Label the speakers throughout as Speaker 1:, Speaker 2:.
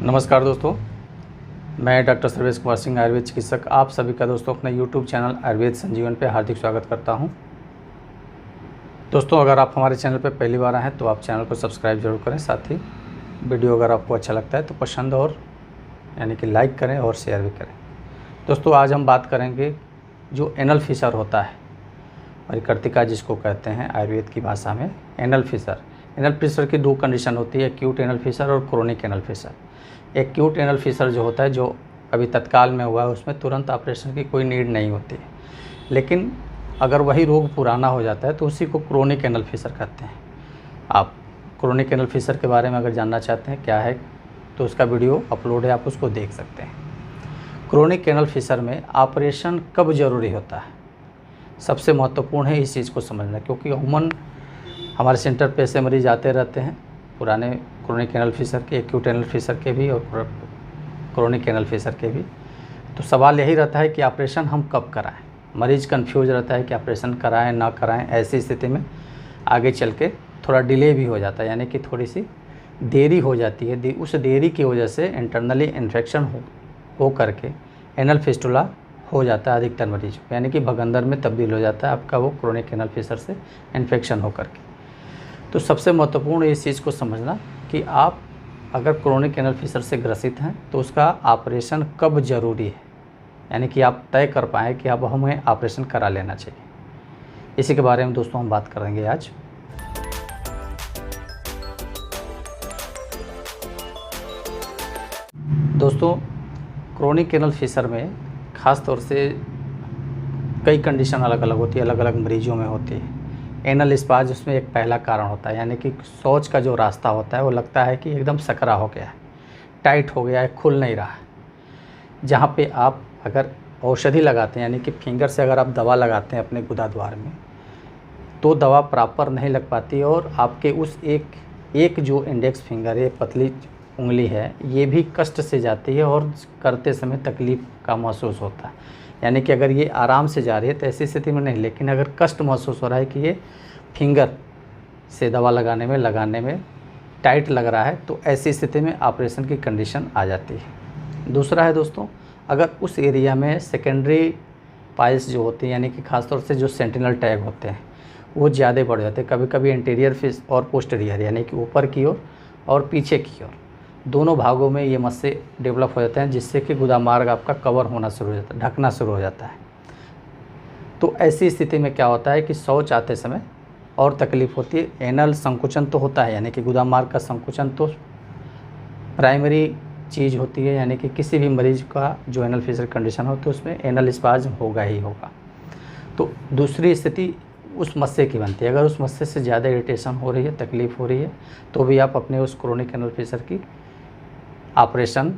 Speaker 1: नमस्कार दोस्तों, मैं डॉक्टर सर्वेश कुमार सिंह, आयुर्वेद चिकित्सक, आप सभी का दोस्तों अपने यूट्यूब चैनल आयुर्वेद संजीवन पे हार्दिक स्वागत करता हूं। दोस्तों, अगर आप हमारे चैनल पे पहली बार आए हैं तो आप चैनल को सब्सक्राइब जरूर करें। साथ ही वीडियो अगर आपको अच्छा लगता है तो पसंद और यानी कि लाइक करें और शेयर भी करें। दोस्तों, आज हम बात करेंगे जो एनल फिशर होता है, परिकर्तिका जिसको कहते हैं आयुर्वेद की भाषा में। एनल फिशर की दो कंडीशन होती है, एक्यूट एनल फिशर और chronic anal fissure. Acute anal fissure जो होता है, जो अभी तत्काल में हुआ है, उसमें तुरंत ऑपरेशन की कोई नीड नहीं होती है। लेकिन अगर वही रोग पुराना हो जाता है तो उसी को क्रोनिक एनल फिशर कहते हैं। आप क्रोनिक एनल फिशर के बारे में अगर जानना चाहते हैं क्या है तो उसका वीडियो अपलोड है, आप उसको देख सकते हैं। क्रोनिक एनल फिशर में ऑपरेशन कब ज़रूरी होता है, सबसे महत्वपूर्ण है इस चीज़ को समझना, क्योंकि अमूमन हमारे सेंटर पे ऐसे मरीज आते रहते हैं, पुराने क्रोनिक एनल फिशर के, एक्यूट एनल फिशर के भी और क्रोनिक एनल फिशर के भी। तो सवाल यही रहता है कि ऑपरेशन हम कब कराएं। मरीज़ कंफ्यूज रहता है कि ऑपरेशन कराएं ना कराएं। ऐसी स्थिति में आगे चल के थोड़ा डिले भी हो जाता है, यानी कि थोड़ी सी देरी हो जाती है। उस देरी की वजह से इंटरनली इन्फेक्शन हो करके एनल फिस्टुला हो जाता है अधिकतर मरीज, यानी कि भगंदर में तब्दील हो जाता है आपका वो क्रोनिक एनल फिशर से इन्फेक्शन हो करके। तो सबसे महत्वपूर्ण इस चीज़ को समझना कि आप अगर क्रोनिक एनल फिशर से ग्रसित हैं तो उसका ऑपरेशन कब ज़रूरी है, यानी कि आप तय कर पाएँ कि अब हमें ऑपरेशन करा लेना चाहिए। इसी के बारे में दोस्तों हम बात करेंगे आज। दोस्तों, क्रोनिक एनल फिशर में ख़ास तौर से कई कंडीशन अलग अलग होती है, अलग अलग मरीजों में होती है। एनल स्पाज उसमें एक पहला कारण होता है, यानी कि शौच का जो रास्ता होता है वो लगता है कि एकदम सकरा हो गया है, टाइट हो गया है, खुल नहीं रहा है। जहाँ पे आप अगर औषधि लगाते हैं, यानी कि फिंगर से अगर आप दवा लगाते हैं अपने गुदाद्वार में, तो दवा प्रॉपर नहीं लग पाती और आपके उस एक जो इंडेक्स फिंगर है, पतली उंगली है, ये भी कष्ट से जाती है और करते समय तकलीफ़ का महसूस होता है। यानी कि अगर ये आराम से जा रही है तो ऐसी स्थिति में नहीं, लेकिन अगर कष्ट महसूस हो रहा है कि ये फिंगर से दवा लगाने में टाइट लग रहा है, तो ऐसी स्थिति में ऑपरेशन की कंडीशन आ जाती है। दूसरा है दोस्तों, अगर उस एरिया में सेकेंडरी पाइल्स जो होती हैं, यानी कि खासतौर से जो सेंटिनल टैग होते हैं, वो ज़्यादा बढ़ जाते हैं। कभी कभी इंटीरियर फिश और पोस्टीरियर, यानी कि ऊपर की ओर और पीछे की ओर, दोनों भागों में ये मस्से डेवलप हो जाते हैं, जिससे कि गुदामार्ग आपका कवर होना शुरू हो जाता है, ढकना शुरू हो जाता है। तो ऐसी स्थिति में क्या होता है कि शौच आते समय और तकलीफ़ होती है। एनल संकुचन तो होता है, यानी कि गुदामार्ग का संकुचन तो प्राइमरी चीज़ होती है, यानी कि किसी भी मरीज़ का जो एनल फिशर कंडीशन हो तो उसमें एनल स्पाज्म होगा ही होगा। तो दूसरी स्थिति उस मस्से की बनती है। अगर उस मस्से से ज़्यादा इरिटेशन हो रही है, तकलीफ़ हो रही है, तो भी आप अपने उस क्रोनिक एनल फिशर की ऑपरेशन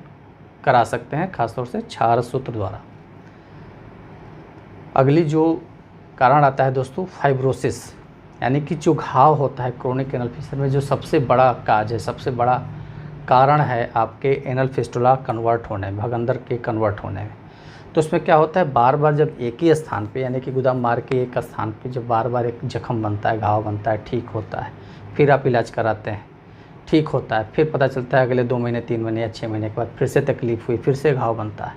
Speaker 1: करा सकते हैं, खासतौर से क्षार सूत्र द्वारा। अगली जो कारण आता है दोस्तों, फाइब्रोसिस, यानी कि जो घाव होता है क्रोनिक एनल फिशर में, जो सबसे बड़ा काज है, सबसे बड़ा कारण है आपके एनल फिस्टुला कन्वर्ट होने में, भगंदर के कन्वर्ट होने में। तो उसमें क्या होता है, बार बार जब एक ही स्थान पे, यानी कि गुदामार्ग के एक स्थान पे जब बार बार एक जख्म बनता है, घाव बनता है, ठीक होता है, फिर आप इलाज कराते हैं, ठीक होता है, फिर पता चलता है अगले 2 महीने, 3 महीने या 6 महीने के बाद फिर से तकलीफ़ हुई, फिर से घाव बनता है,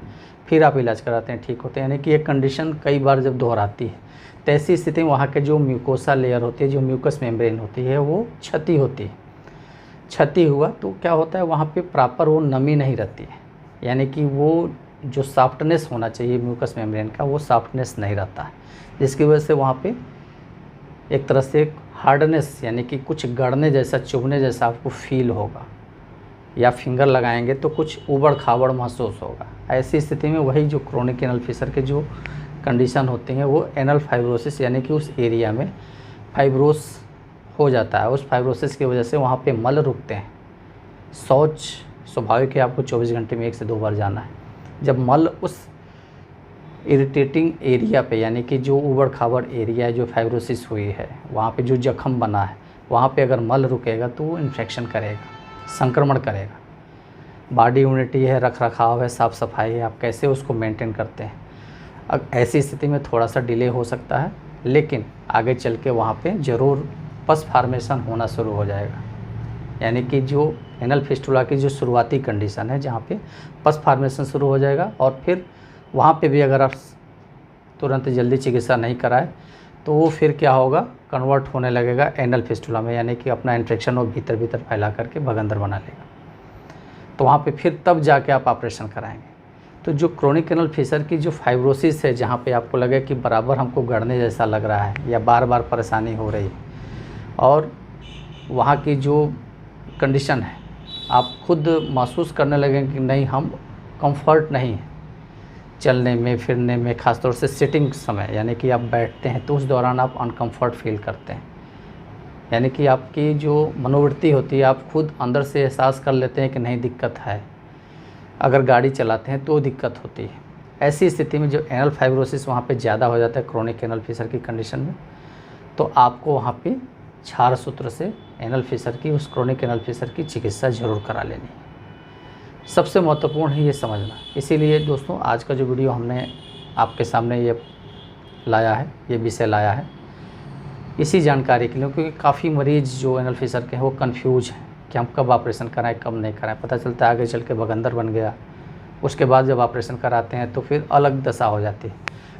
Speaker 1: फिर आप इलाज कराते हैं, ठीक होते हैं, यानी कि एक कंडीशन कई बार जब दोहराती है तो ऐसी स्थिति में वहाँ के जो म्यूकोसा लेयर होती है, जो म्यूकस मेम्ब्रेन होती है, वो क्षति होती है। क्षति हुआ तो क्या होता है, वहाँ पे प्रॉपर वो नमी नहीं रहती है, यानी कि वो जो सॉफ्टनेस होना चाहिए म्यूकस मेम्ब्रेन का, वो सॉफ्टनेस नहीं रहता है, जिसकी वजह से वहाँ पे एक तरह से हार्डनेस, यानी कि कुछ गड़ने जैसा, चुभने जैसा आपको फील होगा, या फिंगर लगाएंगे तो कुछ उबड़ खाबड़ महसूस होगा। ऐसी स्थिति में वही जो क्रोनिक एनल फिशर के जो कंडीशन होती हैं, वो एनल फाइब्रोसिस, यानी कि उस एरिया में फाइब्रोस हो जाता है। उस फाइब्रोसिस की वजह से वहाँ पे मल रुकते हैं। शौच स्वाभाविक है, आपको 24 घंटे में 1 से 2 बार जाना है। जब मल उस इरिटेटिंग एरिया पे, यानी कि जो उबड़ खाबड़ एरिया है, जो फाइब्रोसिस हुई है, वहाँ पे जो जख्म बना है, वहाँ पे अगर मल रुकेगा तो वो इन्फेक्शन करेगा, संक्रमण करेगा। बॉडी इम्यूनिटी है, रख रखाव है, साफ़ सफाई है, आप कैसे उसको मेंटेन करते हैं। अब ऐसी स्थिति में थोड़ा सा डिले हो सकता है, लेकिन आगे चल के वहाँ पे ज़रूर पस फॉर्मेशन होना शुरू हो जाएगा, यानी कि जो एनल फिस्टुला की जो शुरुआती कंडीशन है जहाँ पे पस फॉर्मेशन शुरू हो जाएगा और फिर वहाँ पे भी अगर आप तुरंत जल्दी चिकित्सा नहीं कराए तो वो फिर क्या होगा, कन्वर्ट होने लगेगा एनल फिस्टुला में, यानी कि अपना इन्फेक्शन वो भीतर भीतर फैला करके भगंदर बना लेगा। तो वहाँ पे फिर तब जाके आप ऑपरेशन कराएंगे। तो जो क्रोनिक एनल फिशर की जो फाइब्रोसिस है, जहाँ पे आपको लगे कि बराबर हमको गड़ने जैसा लग रहा है या बार बार परेशानी हो रही है, और वहाँ की जो कंडीशन है आप खुद महसूस करने लगेंगे कि नहीं, हम कंफर्ट नहीं है चलने में फिरने में, ख़ासतौर से सिटिंग समय, यानी कि आप बैठते हैं तो उस दौरान आप अनकंफर्ट फील करते हैं, यानी कि आपकी जो मनोवृत्ति होती है आप खुद अंदर से एहसास कर लेते हैं कि नहीं दिक्कत है। अगर गाड़ी चलाते हैं तो दिक्कत होती है। ऐसी स्थिति में जो एनल फाइब्रोसिस वहाँ पे ज़्यादा हो जाता है क्रोनिक एनल फिशर की कंडीशन में, तो आपको वहाँ पे क्षार सूत्र से एनल फिशर की, उस क्रोनिक एनल फिशर की चिकित्सा ज़रूर करा लेनी है। सबसे महत्वपूर्ण है ये समझना। इसीलिए दोस्तों आज का जो वीडियो हमने आपके सामने ये लाया है, ये विषय लाया है इसी जानकारी के लिए, क्योंकि काफ़ी मरीज़ जो एनल फिशर के हैं वो कंफ्यूज हैं कि हम कब ऑपरेशन कराएं कब नहीं कराएं। पता चलता है आगे चल के भगंदर बन गया, उसके बाद जब ऑपरेशन कराते हैं तो फिर अलग दशा हो जाती है।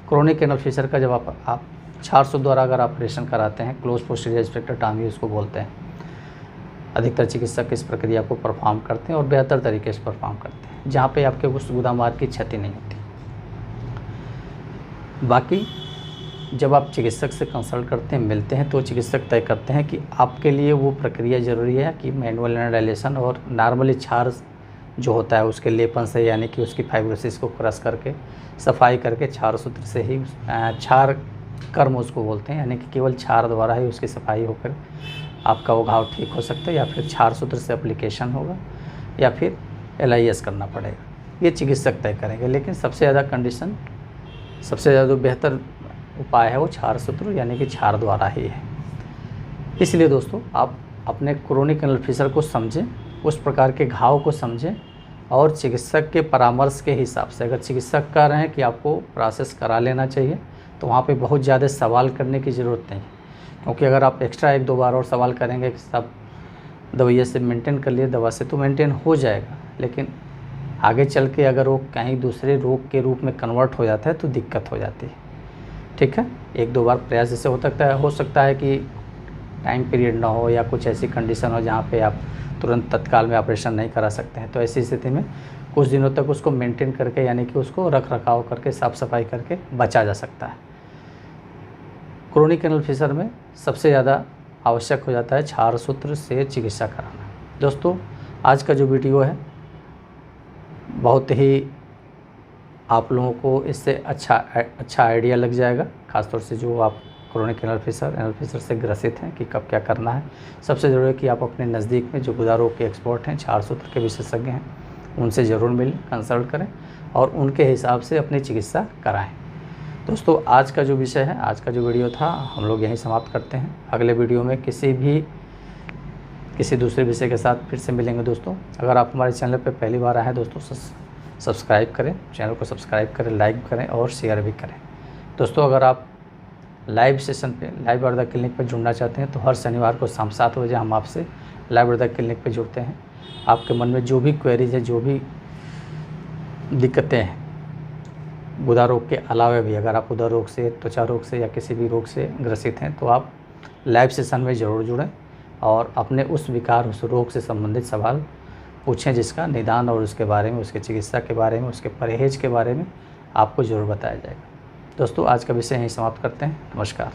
Speaker 1: क्रोनिक एनल फिशर का जब आप क्षार सूत्र द्वारा अगर ऑपरेशन कराते हैं, क्लोज पोस्टीरियर स्पेक्ट्रोटॉमी उसको बोलते हैं, अधिकतर चिकित्सक इस प्रक्रिया को परफॉर्म करते हैं और बेहतर तरीके से परफॉर्म करते हैं, जहाँ पे आपके उस गुदामार्ग की क्षति नहीं होती। बाकी जब आप चिकित्सक से कंसल्ट करते हैं, मिलते हैं, तो चिकित्सक तय करते हैं कि आपके लिए वो प्रक्रिया ज़रूरी है कि मैनुअल डायलेशन और नॉर्मली क्षार जो होता है उसके लेपन से, यानी कि उसकी फाइब्रोसिस को क्रश करके सफाई करके क्षार सूत्र से ही, क्षार कर्म उसको बोलते हैं, यानी कि केवल क्षार द्वारा ही उसकी सफाई होकर आपका वो घाव ठीक हो सकता है, या फिर क्षार सूत्र से एप्लीकेशन होगा या फिर LIS करना पड़ेगा, ये चिकित्सक तय करेंगे। लेकिन सबसे ज़्यादा कंडीशन, सबसे ज़्यादा बेहतर उपाय है वो क्षार सूत्र यानी कि क्षार द्वारा ही है। इसलिए दोस्तों आप अपने क्रोनिक एनल फिशर को समझें, उस प्रकार के घाव को समझें, और चिकित्सक के परामर्श के हिसाब से, अगर चिकित्सक कह रहे हैं कि आपको प्रोसेस करा लेना चाहिए तो वहाँ पे बहुत ज़्यादा सवाल करने की ज़रूरत नहीं, क्योंकि अगर आप एक्स्ट्रा 1-2 बार और सवाल करेंगे कि सब दवाइया से मेंटेन कर लिए, दवा से तो मेंटेन हो जाएगा, लेकिन आगे चल के अगर वो कहीं दूसरे रोग के रूप में कन्वर्ट हो जाता है तो दिक्कत हो जाती है। ठीक है, 1-2 बार प्रयास जैसे हो सकता है कि टाइम पीरियड ना हो या कुछ ऐसी कंडीशन हो जहाँ पे आप तुरंत तत्काल में ऑपरेशन नहीं करा सकते हैं, तो ऐसी स्थिति में कुछ दिनों तक उसको मेंटेन करके, यानी कि उसको रख रखाव करके, साफ़ सफाई करके बचा जा सकता है। क्रोनिक एनल फिशर में सबसे ज़्यादा आवश्यक हो जाता है क्षार सूत्र से चिकित्सा कराना। दोस्तों आज का जो वीडियो है बहुत ही आप लोगों को इससे अच्छा आइडिया लग जाएगा, ख़ासतौर से जो आप क्रोनिक एनल फिशर से ग्रसित हैं कि कब क्या करना है। सबसे ज़रूरी है कि आप अपने नज़दीक में जो गुदा रोग के एक्सपर्ट हैं, क्षार सूत्र के विशेषज्ञ हैं, उनसे ज़रूर मिलें, कंसल्ट करें और उनके हिसाब से अपनी चिकित्सा कराएं। दोस्तों आज का जो विषय है, आज का जो वीडियो था, हम लोग यहीं समाप्त करते हैं। अगले वीडियो में किसी दूसरे विषय के साथ फिर से मिलेंगे। दोस्तों अगर आप हमारे चैनल पर पहली बार आए हैं दोस्तों, सब्सक्राइब करें, चैनल को सब्सक्राइब करें, लाइक करें और शेयर भी करें। दोस्तों अगर आप लाइव सेशन पे, लाइव आयुर्वेदा क्लिनिक पर जुड़ना चाहते हैं तो हर शनिवार को शाम 7 बजे हम आपसे लाइव आयुर्वेदा क्लिनिक पे जुड़ते हैं। आपके मन में जो भी क्वेरीज है, जो भी दिक्कतें हैं गुदा रोग के अलावा भी, अगर आप उदर रोग से, त्वचा रोग से या किसी भी रोग से ग्रसित हैं तो आप लाइव सेशन में ज़रूर जुड़ें और अपने उस विकार, उस रोग से संबंधित सवाल पूछें, जिसका निदान और उसके बारे में, उसके चिकित्सा के बारे में, उसके परहेज के बारे में आपको ज़रूर बताया जाएगा। दोस्तों आज का विषय यहीं समाप्त करते हैं। नमस्कार।